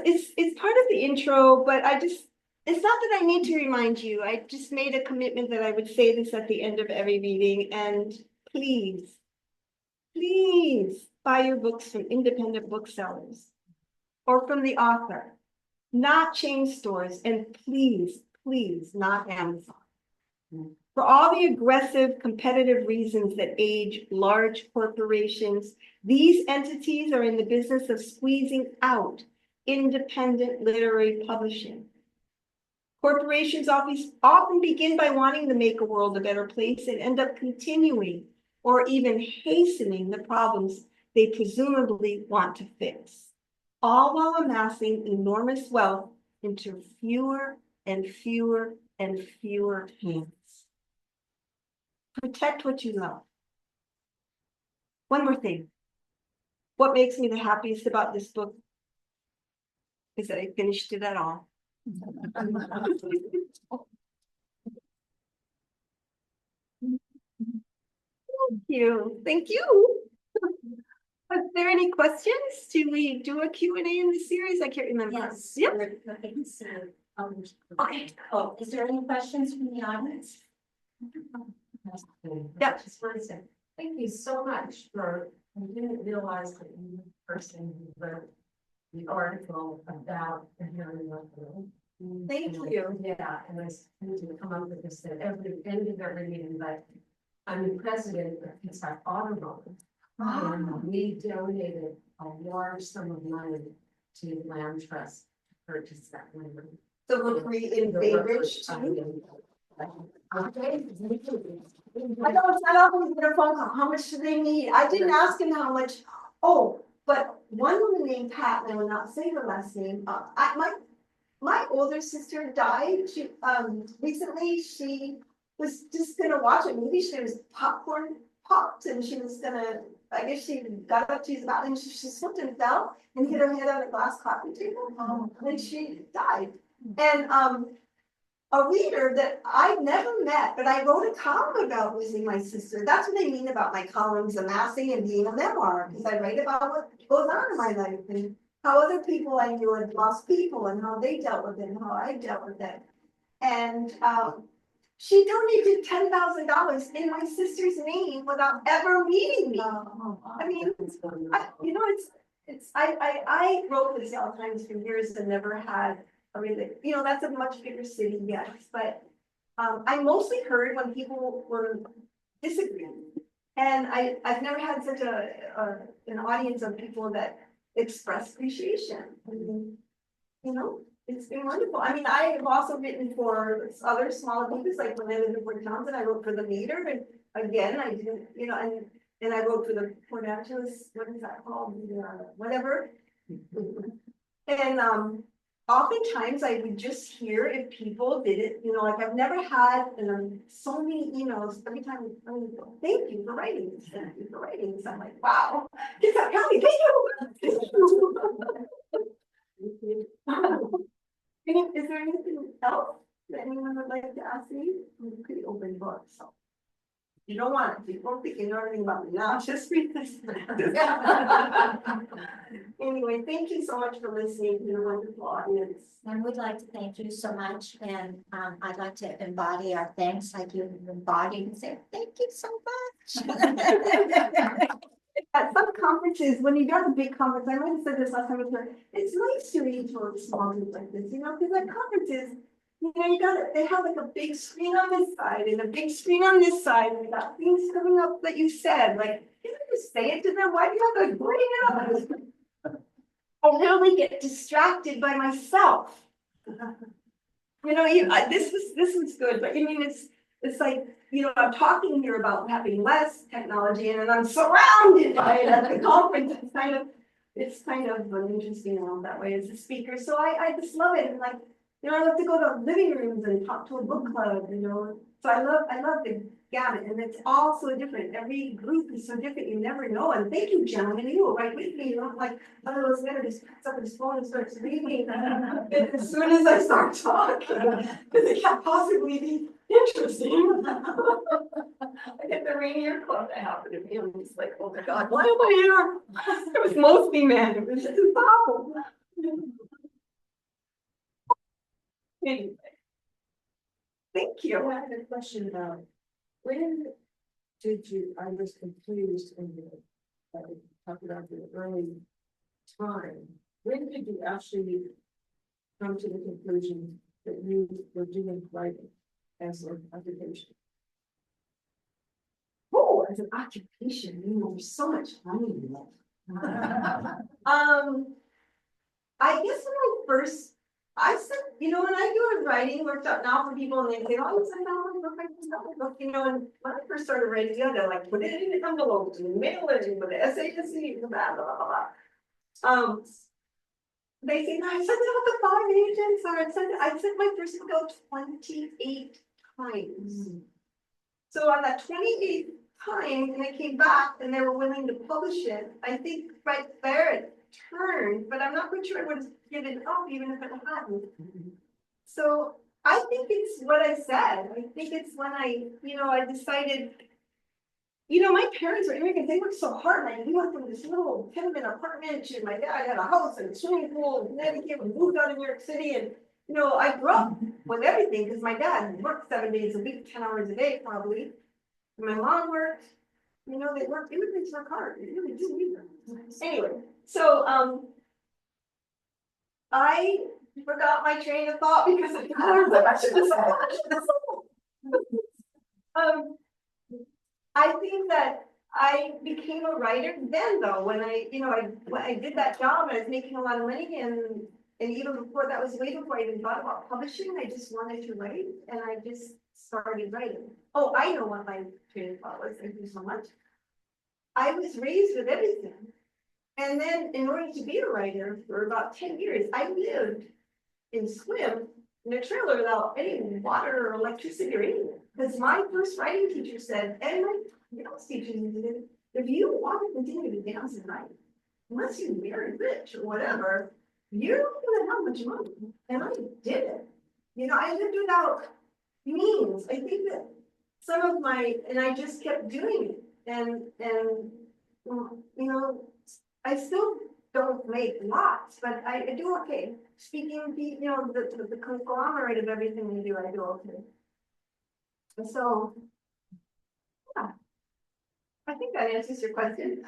part of the intro, but it's not that I need to remind you. I just made a commitment that I would say this at the end of every reading, and please, please buy your books from independent booksellers or from the author, not chain stores, and please, please, not Amazon. For all the aggressive, competitive reasons that age large corporations, these entities are in the business of squeezing out independent literary publishing. Corporations often begin by wanting to make a world a better place and end up continuing or even hastening the problems they presumably want to fix, all while amassing enormous wealth into fewer and fewer and fewer hands. Protect what you love. One more thing. What makes me the happiest about this book is that I finished it at all. Thank you. Thank you. Are there any questions? Do we do a Q&A in this series? I can't remember. Yes. Yep. Okay. Oh, is there any questions from the audience? Yeah. Just one second. Thank you so much for, I didn't realize that you were the person who wrote the article about the Harry Russell. Thank you. Yeah, and I was going to come up with this at every end of every meeting, but I'm the president of Pittsburgh Audubon. And we donated a large sum of money to the Land Trust to purchase that land. The Rookery in Bay Ridge too. Okay. I know it's not always get a phone call. How much do they need? I didn't ask him how much. Oh, but one woman named Pat, and I will not say her last name. My older sister died. She recently. She was just gonna watch a movie. She was popcorn popped, and she was gonna. I guess she got up to use the bathroom. She slipped and fell and hit her head on a glass coffee table. And she died. And a reader that I've never met, but I wrote a column about losing my sister. That's what I mean about my columns amassing and being a memoir, because I write about what goes on in my life and how other people I knew had lost people and how they dealt with it and how I dealt with it. And she donated $10,000 in my sister's name without ever meeting me. I mean, I wrote for the Seattle Times for years and never had a really, that's a much bigger city, yes, but I mostly heard when people were disagreeing. And I've never had such an audience of people that express appreciation. I mean, it's been wonderful. I mean, I have also written for other smaller papers, like when I lived in Port Townsend, I wrote for the Meter, and again, I didn't, and I wrote for the Port Angeles, what is that called? Whatever. And oftentimes I would just hear if people did it, like I've never had so many emails every time I would go, thank you for writing this, thank you for writing this. I'm like, wow, get that county, thank you. Is there anything else that anyone would like to ask me? I'm a pretty open book, so. You don't want it, you won't think you know anything about me now, just read this. Anyway, thank you so much for listening to the wonderful audience. And we'd like to thank you so much, and I'd like to embody our thanks like you embodied and say, thank you so much. At some conferences, when you go to a big conference, I might have said this last time I was here, it's nice to read to a small group like this, because at conferences, they have like a big screen on this side and a big screen on this side, and you got things coming up that you said, like, you don't just say it to them, why do you have to bring it up? I literally get distracted by myself. This was good, but it's like, I'm talking here about having less technology and then I'm surrounded by it at the conference. It's kind of an interesting world that way as a speaker. So I just love it. And like, I love to go to living rooms and talk to a book club, So I love the gamut, and it's all so different. Every group is so different. You never know. And thank you, gentlemen. You were right with me. Like one of those men just picks up his phone and starts reading. And as soon as I start talking, because it can't possibly be interesting. I get the Rainier Club that happened to me. I'm just like, oh my God, why am I here? It was mostly men. It was just awful. Anyway, thank you. I had a question about, when did you, I was confused in the, talk about the early time. When did you actually come to the conclusion that you were doing writing as an occupation? Oh, as an occupation, there's so much fun in it. I guess I said, when I do a writing workshop now for people and they say, oh, you send out my book, and when I first started writing, you had to like put it in an envelope and mail it and put the essay to see, blah, blah, blah, blah. They say, no, I sent it out to 5 agents, or I sent my first book out 28 times. So on that 28th time, and it came back and they were willing to publish it, I think right there it turned, but I'm not quite sure I would have given it up even if it hadn't. So I think it's what I said. I think it's when I decided, my parents were immigrants, they worked so hard. Like, we went from this little tenement apartment to my dad had a house and a swimming pool, and then we moved out of New York City. And, I grew up with everything because my dad worked 7 days a week, 10 hours a day, probably. And my mom worked, they worked, immigrants work hard. They really do either. Anyway, so, I forgot my train of thought because I was like, I should have said. I think that I became a writer then, though, when I did that job and I was making a lot of money, and even before that was way before I even thought about publishing, I just wanted to write, and I just started writing. Oh, I know what my train of thought was. Thank you so much. I was raised with everything. And then in order to be a writer for about 10 years, I lived in Swim in a trailer without any water or electricity or anything. Because my first writing teacher said, and my dance teacher did, if you want to continue to dance and write, unless you're very rich or whatever, you're not going to have much money. And I did it. I lived without means. I think that some of and I just kept doing it. And I still don't make lots, but I do okay. Speaking, the conglomerate of everything we do, I do okay. And so, yeah, I think that answers your question.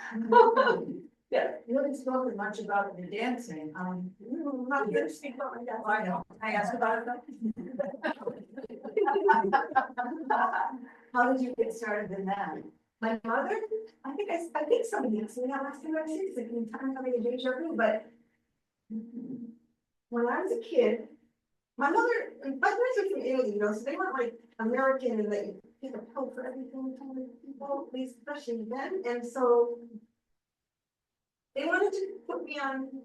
Yeah. You haven't spoken much about the dancing. Not good to speak about my dad. I know. I asked about it though. How did you get started in that? My mother, I think somebody asked me that last time I was here, because I'm kind of having a deja vu, but when I was a kid, my parents are from Italy, so they weren't like American and they take a pill for everything kind of people, at least especially then. And so they wanted to put me on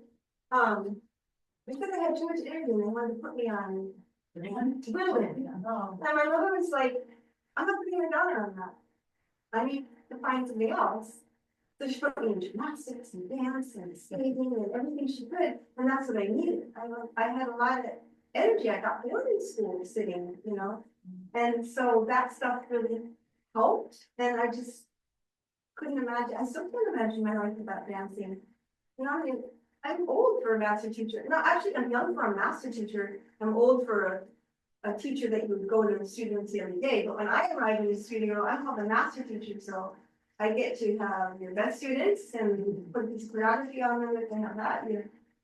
because I had too much energy and they wanted to put me on women. Oh. And my mother was like, I'm not putting my daughter on that. I need to find something else. So she put me in gymnastics and dance and skating and everything she could, and that's what I needed. I had a lot of energy. I got boarding school sitting, you know, and so that stuff really helped. And I just couldn't imagine. I still can't imagine my life without dancing. You know, I mean, I'm old for a master teacher. No, actually, I'm young for a master teacher. I'm old for a teacher that you would go to the students every day. But when I arrive in the studio, I'm called a master teacher, so I get to have your best students and put this choreography on them if they have that.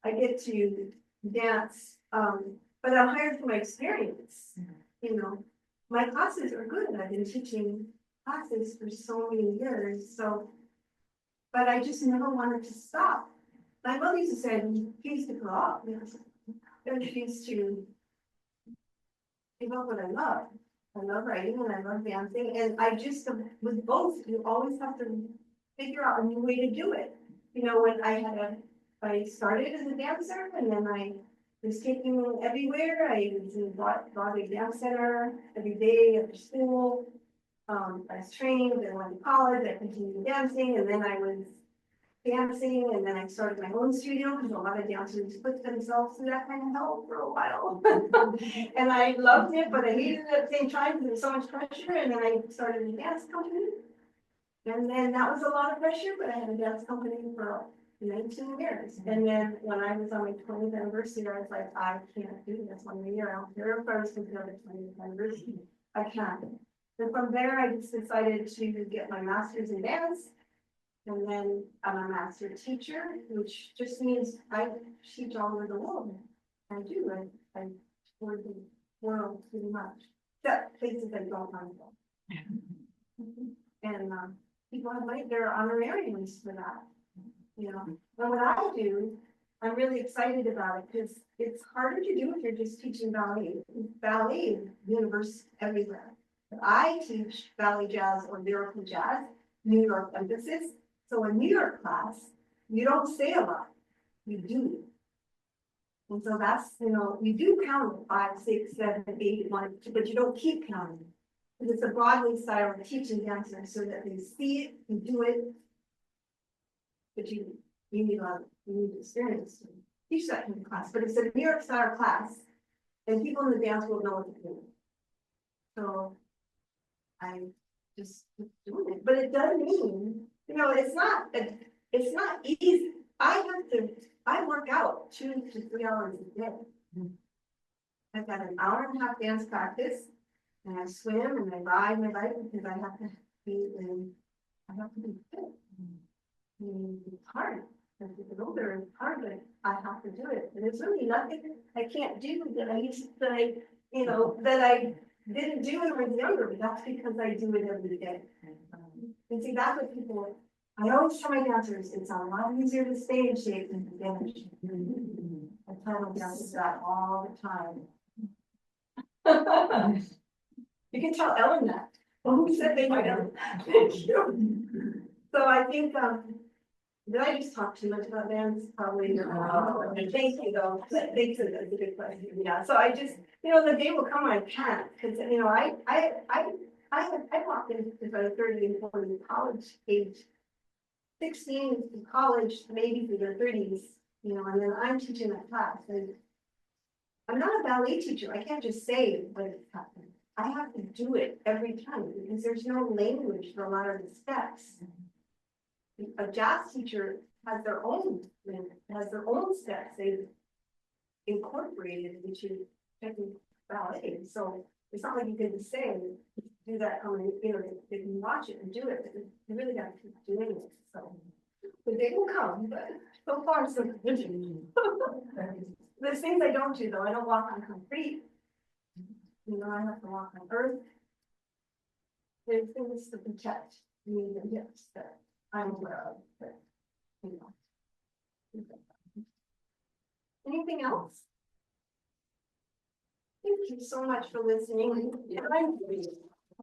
I get to dance, but I'm hired for my experience. You know, my classes are good. I've been teaching classes for so many years, so, but I just never wanted to stop. My mother used to say, I refuse to grow up, because I refuse to give up what I love. I love writing and I love dancing, and I just, with both, you always have to figure out a new way to do it. You know, when I started as a dancer, and then I was taking them everywhere. I was in Broadway Dance Center every day after school. I was trained, I went to college, I continued dancing, and then I was dancing, and then I started my own studio, because a lot of dancers put themselves through that kind of hell for a while. And I loved it, but I hated it at the same time, because there was so much pressure, and then I started a dance company. And then that was a lot of pressure, but I had a dance company for 19 years. And then when I was on my 20th anniversary, I was like, I can't do this one year. I don't care if I was compared to 20th anniversary. I can't. And from there, I just decided to get my master's in dance. And then I'm a master teacher, which just means I teach all over the world. I do, I tour the world pretty much, except places I don't want to go. And people have like their honorariums for that, you know. But what I do, I'm really excited about it, because it's harder to do if you're just teaching ballet. Ballet is universe everywhere. But I teach ballet jazz or lyrical jazz, New York emphasis. So in New York class, you don't say a lot, you do. And so that's, you know, you do count 5, 6, 7, 8, 1, but you don't keep counting. Because it's a Broadway style of teaching dancers so that they see it, you do it. But you need experience to teach that kind of class. But it's a New York style class, and people in the dance will know what to do. So I just keep doing it. But it does mean, you know, it's not easy. I work out 2 to 3 hours a day. I've got an hour and a half dance practice, and I swim and I ride my bike, because I have to be fit. I mean, it's hard. As you get older, it's hard, but I have to do it. And there's really nothing I can't do that I didn't do when I was younger, but that's because I do it every day. And see, that's what people, I always tell my dancers, it's a lot easier to stay in shape than to damage. I tell my dancers that all the time. You can tell Ellen that. Well, who said they might Ellen? Thank you. So I think, did I just talk too much about dance? Probably. Thank you, though. Thanks, that's a good question. Yeah. So I just, you know, the day will come when I can't, because you know, I walked into about 30 and 40 college age, 16 to college, maybe through their 30s, you know, and then I'm teaching that class. And I'm not a ballet teacher. I can't just say what is happening. I have to do it every time, because there's no language for a lot of the steps. A jazz teacher has their own steps they've incorporated into technical ballet. So it's not like you can just say, do that, you know, they can watch it and do it, but you really got to keep doing it. So the day will come, but so far so good. There's things I don't do though. I don't walk on concrete. You know, I have to walk on earth. There's things to protect me and hips that I'm aware of, but you know. Anything else? Thank you so much for listening.